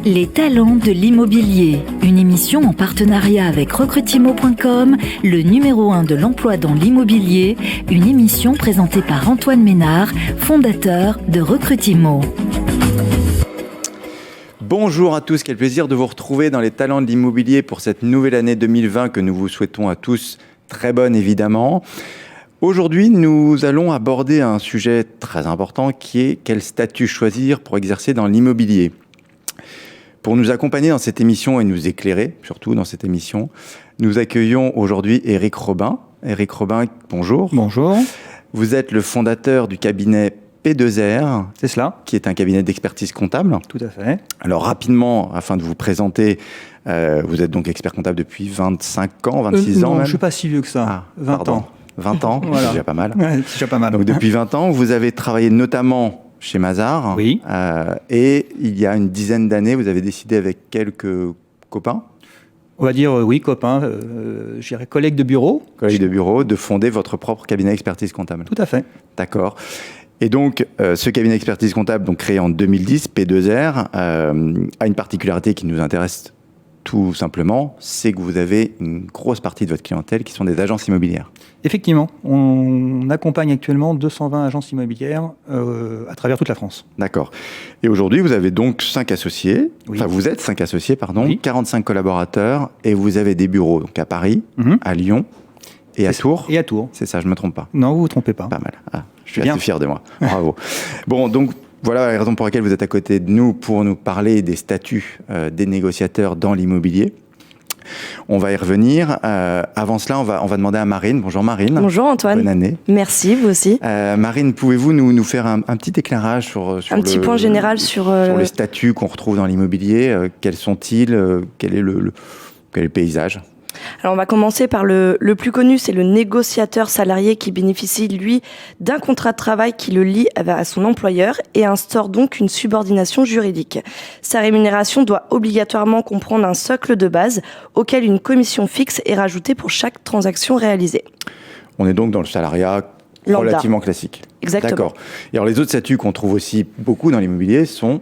Les talents de l'immobilier, une émission en partenariat avec Recrutimo.com, le numéro 1 de l'emploi dans l'immobilier, une émission présentée par Antoine Ménard, fondateur de Recrutimo. Bonjour à tous, quel plaisir de vous retrouver dans les talents de l'immobilier pour cette nouvelle année 2020 que nous vous souhaitons à tous très bonne évidemment. Aujourd'hui, nous allons aborder un sujet très important qui est quel statut choisir pour exercer dans l'immobilier. Pour nous accompagner dans cette émission et nous éclairer, surtout dans cette émission, nous accueillons aujourd'hui Éric Robin. Éric Robin, bonjour. Bonjour. Vous êtes le fondateur du cabinet P2R. C'est cela. Qui est un cabinet d'expertise comptable. Tout à fait. Alors rapidement, afin de vous présenter, vous êtes donc expert comptable depuis 25 ans, 26 ans non, même. je ne suis pas si vieux que ça. 20 ans. 20 ans, voilà. C'est déjà pas mal. Ouais, c'est déjà pas mal. Donc depuis 20 ans, vous avez travaillé notamment chez Mazars. Oui. Et il y a une dizaine d'années, vous avez décidé avec quelques copains. On va dire, oui, copains, je dirais collègues de bureau. Collègues de bureau, de fonder votre propre cabinet d'expertise comptable. Tout à fait. D'accord. Et donc, ce cabinet d'expertise comptable, donc créé en 2010, P2R, a une particularité qui nous intéresse tout simplement, c'est que vous avez une grosse partie de votre clientèle qui sont des agences immobilières. Effectivement, on accompagne actuellement 220 agences immobilières à travers toute la France. D'accord. Et aujourd'hui, vous avez donc 5 associés, oui. Enfin vous êtes 5 associés, pardon, oui. 45 collaborateurs, et vous avez des bureaux donc à Paris, à Lyon et à Tours. Et à Tours. C'est ça, je ne me trompe pas. Non, vous ne vous trompez pas. Pas mal. Ah, je suis assez fier de moi. Bravo. Bon, donc voilà la raison pour laquelle vous êtes à côté de nous pour nous parler des statuts des négociateurs dans l'immobilier. On va y revenir. Avant cela, on va demander à Marine. Bonjour Marine. Bonjour Antoine. Bonne année. Merci, vous aussi. Marine, pouvez-vous nous faire un petit éclairage sur un petit point général sur les statuts qu'on retrouve dans l'immobilier. Quels sont-ils? Quel est le paysage? Alors on va commencer par le plus connu, c'est le négociateur salarié qui bénéficie, lui, d'un contrat de travail qui le lie à son employeur et instaure donc une subordination juridique. Sa rémunération doit obligatoirement comprendre un socle de base auquel une commission fixe est rajoutée pour chaque transaction réalisée. On est donc dans le salariat relativement classique. Exactement. D'accord. Et alors les autres statuts qu'on trouve aussi beaucoup dans l'immobilier sont...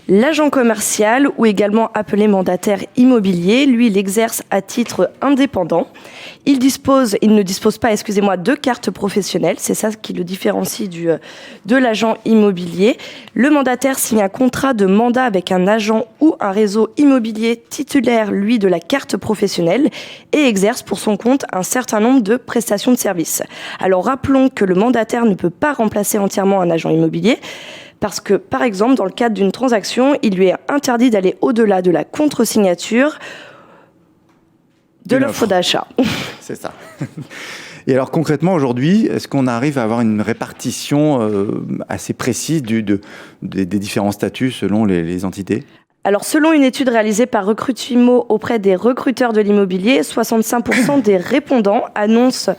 L'agent commercial, ou également appelé mandataire immobilier, lui, il exerce à titre indépendant. Il ne dispose pas, de carte professionnelle. C'est ça qui le différencie de l'agent immobilier. Le mandataire signe un contrat de mandat avec un agent ou un réseau immobilier titulaire, lui, de la carte professionnelle et exerce pour son compte un certain nombre de prestations de services. Alors, rappelons que le mandataire ne peut pas remplacer entièrement un agent immobilier. Parce que, par exemple, dans le cadre d'une transaction, il lui est interdit d'aller au-delà de la contre-signature de l'offre d'achat. C'est ça. Et alors concrètement, aujourd'hui, est-ce qu'on arrive à avoir une répartition assez précise des différents statuts selon les entités ? Alors, selon une étude réalisée par Recrutimo auprès des recruteurs de l'immobilier, 65% des répondants annoncent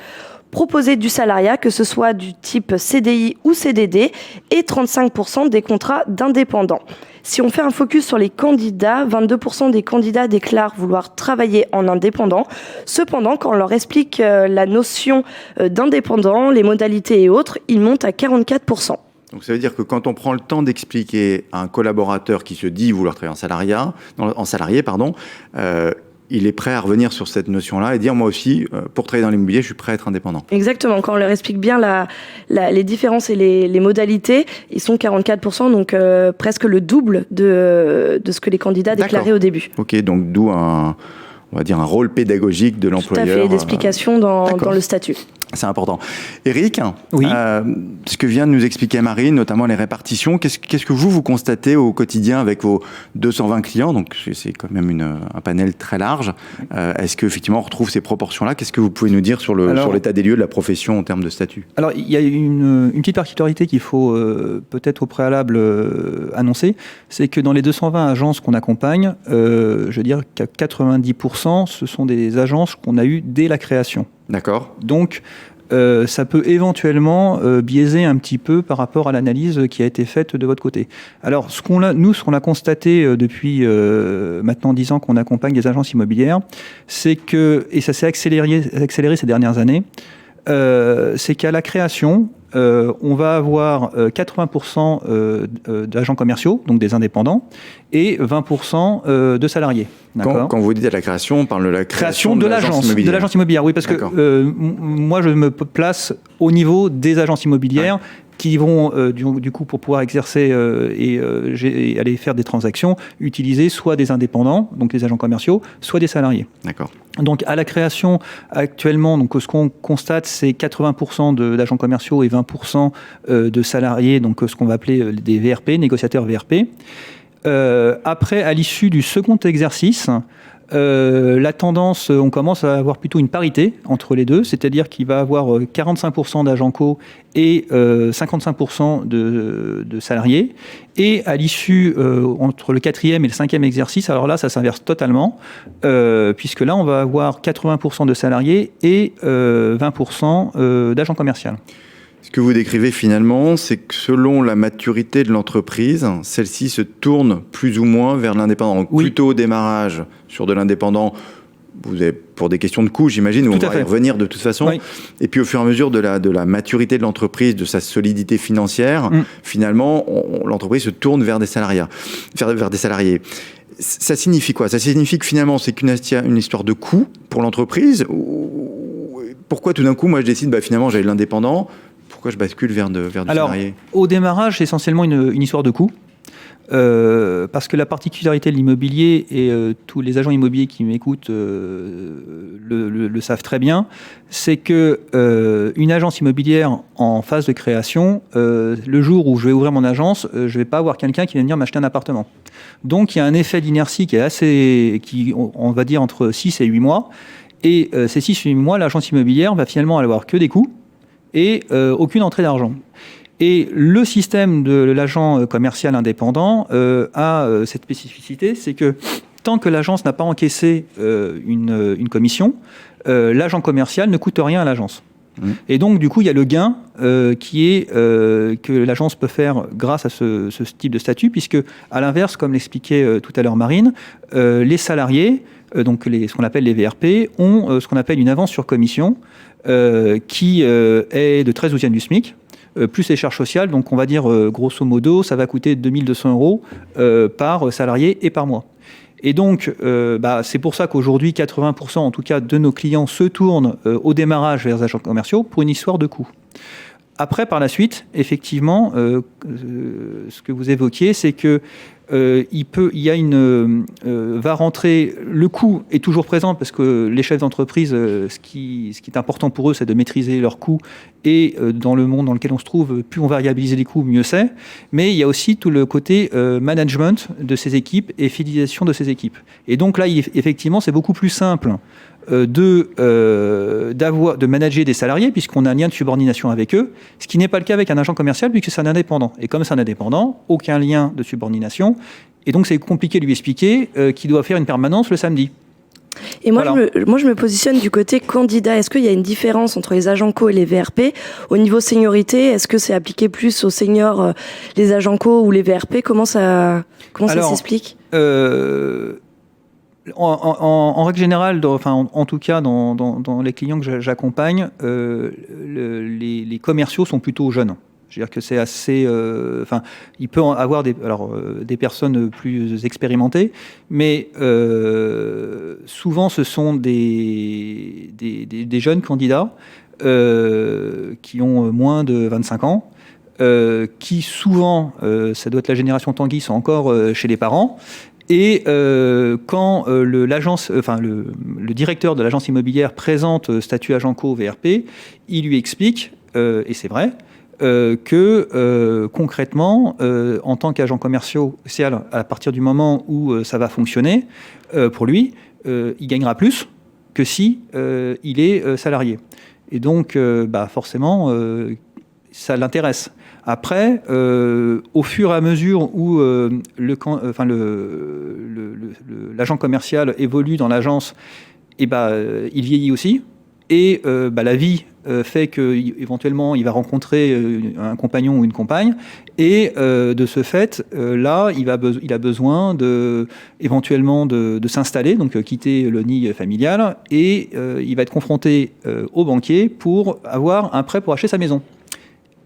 proposer du salariat, que ce soit du type CDI ou CDD, et 35% des contrats d'indépendants. Si on fait un focus sur les candidats, 22% des candidats déclarent vouloir travailler en indépendant. Cependant, quand on leur explique la notion d'indépendant, les modalités et autres, ils montent à 44%. Donc ça veut dire que quand on prend le temps d'expliquer à un collaborateur qui se dit vouloir travailler en salarié, il est prêt à revenir sur cette notion-là et dire moi aussi, pour travailler dans l'immobilier, je suis prêt à être indépendant. Exactement. Quand on leur explique bien les différences et les modalités, ils sont 44%, donc presque le double de ce que les candidats déclaraient au début. Ok, donc d'où un rôle pédagogique de l'employeur. Tout à fait, d'explication dans le statut. C'est important. Éric, oui. Ce que vient de nous expliquer Marine, notamment les répartitions, qu'est-ce que vous constatez au quotidien avec vos 220 clients? Donc c'est quand même un panel très large. Est-ce qu'effectivement on retrouve ces proportions-là? Qu'est-ce que vous pouvez nous dire sur l'état des lieux de la profession en termes de statut? Alors il y a une petite particularité qu'il faut peut-être au préalable annoncer, c'est que dans les 220 agences qu'on accompagne, je veux dire qu'à 90%, ce sont des agences qu'on a eues dès la création. D'accord. Donc, ça peut éventuellement biaiser un petit peu par rapport à l'analyse qui a été faite de votre côté. Alors, ce qu'on a constaté depuis maintenant 10 ans qu'on accompagne des agences immobilières, c'est que, et ça s'est accéléré ces dernières années, c'est qu'à la création, on va avoir 80% d'agents commerciaux, donc des indépendants, et 20% de salariés. Quand vous dites à la création, on parle de la création de l'agence immobilière. De l'agence immobilière, oui, parce que moi, je me place au niveau des agences immobilières qui vont, du coup, pour pouvoir exercer et aller faire des transactions, utiliser soit des indépendants, donc les agents commerciaux, soit des salariés. D'accord. Donc, à la création, actuellement, donc, ce qu'on constate, c'est 80% d'agents commerciaux et 20% de salariés, donc ce qu'on va appeler des VRP, négociateurs VRP. Après, à l'issue du second exercice, la tendance, on commence à avoir plutôt une parité entre les deux, c'est-à-dire qu'il va y avoir 45% d'agents co et 55% de salariés. Et à l'issue, entre le 4e et le 5e exercice, alors là, ça s'inverse totalement, puisque là, on va avoir 80% de salariés et 20% d'agents commerciaux. Ce que vous décrivez finalement, c'est que selon la maturité de l'entreprise, celle-ci se tourne plus ou moins vers l'indépendant. Donc, plutôt au démarrage sur de l'indépendant, vous avez, pour des questions de coût, j'imagine, on va y revenir de toute façon. Oui. Et puis au fur et à mesure de la maturité de l'entreprise, de sa solidité financière, finalement, l'entreprise se tourne vers des salariés. Ça signifie quoi? Ça signifie que finalement, c'est une histoire de coût pour l'entreprise. Pourquoi tout d'un coup, moi, je décide, finalement, j'avais l'indépendant. Pourquoi je bascule vers du salarié? Au démarrage, c'est essentiellement une histoire de coût. Parce que la particularité de l'immobilier, et tous les agents immobiliers qui m'écoutent le savent très bien, c'est que une agence immobilière en phase de création, le jour où je vais ouvrir mon agence, je ne vais pas avoir quelqu'un qui va venir m'acheter un appartement. Donc il y a un effet d'inertie qui est on va dire, entre 6 et 8 mois. Et ces 6 et 8 mois, l'agence immobilière va finalement avoir que des coûts et aucune entrée d'argent. Et le système de l'agent commercial indépendant a cette spécificité, c'est que tant que l'agence n'a pas encaissé une commission, l'agent commercial ne coûte rien à l'agence. Et donc, du coup, il y a le gain qui est que l'agence peut faire grâce à ce type de statut, puisque, à l'inverse, comme l'expliquait tout à l'heure Marine, les salariés, donc ce qu'on appelle les VRP, ont ce qu'on appelle une avance sur commission qui est de 13/12 du SMIC, plus les charges sociales. Donc, on va dire, grosso modo, ça va coûter 2 200 € par salarié et par mois. Et donc, c'est pour ça qu'aujourd'hui, 80% en tout cas de nos clients se tournent au démarrage vers les agents commerciaux pour une histoire de coût. Après, par la suite, effectivement, ce que vous évoquiez, c'est que va rentrer, le coût est toujours présent parce que les chefs d'entreprise, ce qui est important pour eux, c'est de maîtriser leurs coûts, et dans le monde dans lequel on se trouve, plus on va variabiliser les coûts, mieux c'est. Mais il y a aussi tout le côté management de ces équipes et fidélisation de ces équipes. Et donc là, effectivement, c'est beaucoup plus simple de manager des salariés, puisqu'on a un lien de subordination avec eux, ce qui n'est pas le cas avec un agent commercial, puisque c'est un indépendant. Et comme c'est un indépendant, aucun lien de subordination, et donc c'est compliqué de lui expliquer qu'il doit faire une permanence le samedi. Et moi, voilà. Moi, je me positionne du côté candidat. Est-ce qu'il y a une différence entre les agents co et les VRP au niveau seniorité? Est-ce que c'est appliqué plus aux seniors, les agents co ou les VRP? Comment ça s'explique? En règle générale, en tout cas dans les clients que j'accompagne, les commerciaux sont plutôt jeunes. Je veux dire que c'est assez... il peut y avoir des personnes plus expérimentées, mais souvent ce sont des jeunes candidats qui ont moins de 25 ans, qui souvent, ça doit être la génération Tanguy, sont encore chez les parents. Et quand le directeur de l'agence immobilière présente statut agent co VRP, il lui explique, et c'est vrai, que concrètement, en tant qu'agent commercial, à partir du moment où ça va fonctionner, pour lui, il gagnera plus que si il est salarié. Et donc, forcément, ça l'intéresse. Après, au fur et à mesure où l'agent commercial évolue dans l'agence, il vieillit aussi. Et la vie fait qu'éventuellement, il va rencontrer un compagnon ou une compagne. Et de ce fait, là, il a besoin éventuellement de s'installer, donc quitter le nid familial. Et il va être confronté au banquier pour avoir un prêt pour acheter sa maison.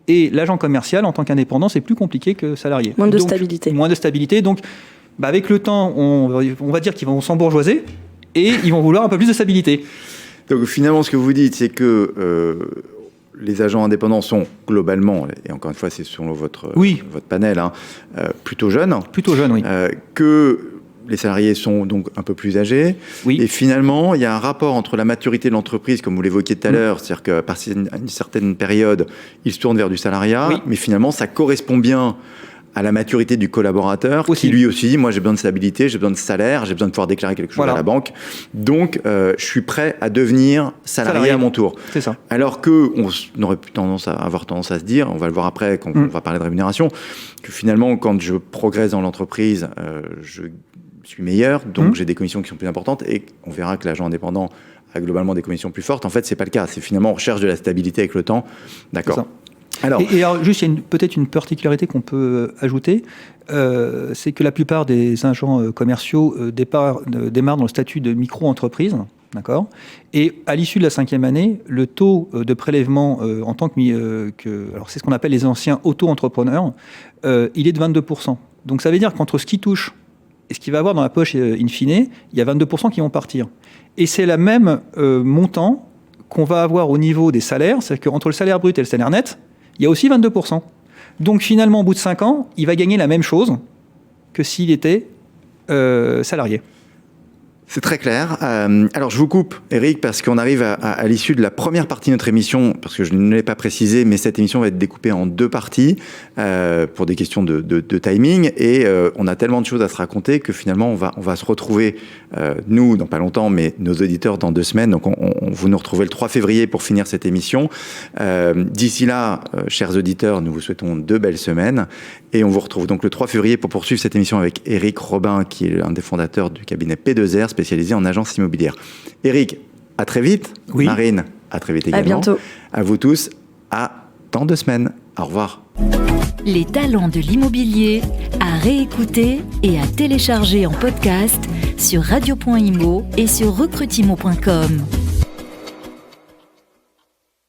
Et l'agent commercial, en tant qu'indépendant, c'est plus compliqué que salarié. Moins de stabilité. Moins de stabilité. Donc, avec le temps, on va dire qu'ils vont s'embourgeoiser et ils vont vouloir un peu plus de stabilité. Donc finalement, ce que vous dites, c'est que les agents indépendants sont globalement, et encore une fois, c'est selon votre panel, plutôt jeunes. Plutôt jeunes, oui. Que les salariés sont donc un peu plus âgés. Oui. Et finalement, il y a un rapport entre la maturité de l'entreprise, comme vous l'évoquiez tout à l'heure, c'est-à-dire qu'à partir d'une certaine période, ils se tournent vers du salariat, mais finalement, ça correspond bien à la maturité du collaborateur, qui lui aussi dit, moi j'ai besoin de stabilité, j'ai besoin de salaire, j'ai besoin de pouvoir déclarer quelque chose à la banque, donc je suis prêt à devenir salarié à mon tour. C'est ça. Alors qu'on aurait avoir tendance à se dire, on va le voir après quand on va parler de rémunération, que finalement quand je progresse dans l'entreprise, je suis meilleur, donc j'ai des commissions qui sont plus importantes, et on verra que l'agent indépendant a globalement des commissions plus fortes. En fait, c'est pas le cas, c'est finalement on recherche de la stabilité avec le temps. D'accord. Alors, alors, juste, il y a peut-être une particularité qu'on peut ajouter, c'est que la plupart des agents commerciaux démarrent dans le statut de micro-entreprise, d'accord. Et à l'issue de la 5e année, le taux de prélèvement en tant que alors c'est ce qu'on appelle les anciens auto-entrepreneurs, il est de 22%. Donc ça veut dire qu'entre ce qui touche et ce qu'il va avoir dans la poche in fine, il y a 22% qui vont partir. Et c'est la même montant qu'on va avoir au niveau des salaires, c'est-à-dire qu'entre le salaire brut et le salaire net, il y a aussi 22%. Donc finalement, au bout de 5 ans, il va gagner la même chose que s'il était salarié. C'est très clair. Alors je vous coupe, Eric, parce qu'on arrive à l'issue de la première partie de notre émission, parce que je ne l'ai pas précisé, mais cette émission va être découpée en 2 parties pour des questions de timing. Et on a tellement de choses à se raconter que finalement on va se retrouver, nous, dans pas longtemps, mais nos auditeurs dans 2 semaines. Donc vous nous retrouvez le 3 février pour finir cette émission. D'ici là, chers auditeurs, nous vous souhaitons 2 belles semaines. Et on vous retrouve donc le 3 février pour poursuivre cette émission avec Eric Robin, qui est l'un des fondateurs du cabinet P2R, spécialisé en agence immobilière. Eric, à très vite. Oui. Marine, à très vite également. À bientôt. À vous tous, à dans 2 semaines. Au revoir. Les talents de l'immobilier, à réécouter et à télécharger en podcast sur radio.imo et sur recrutimo.com.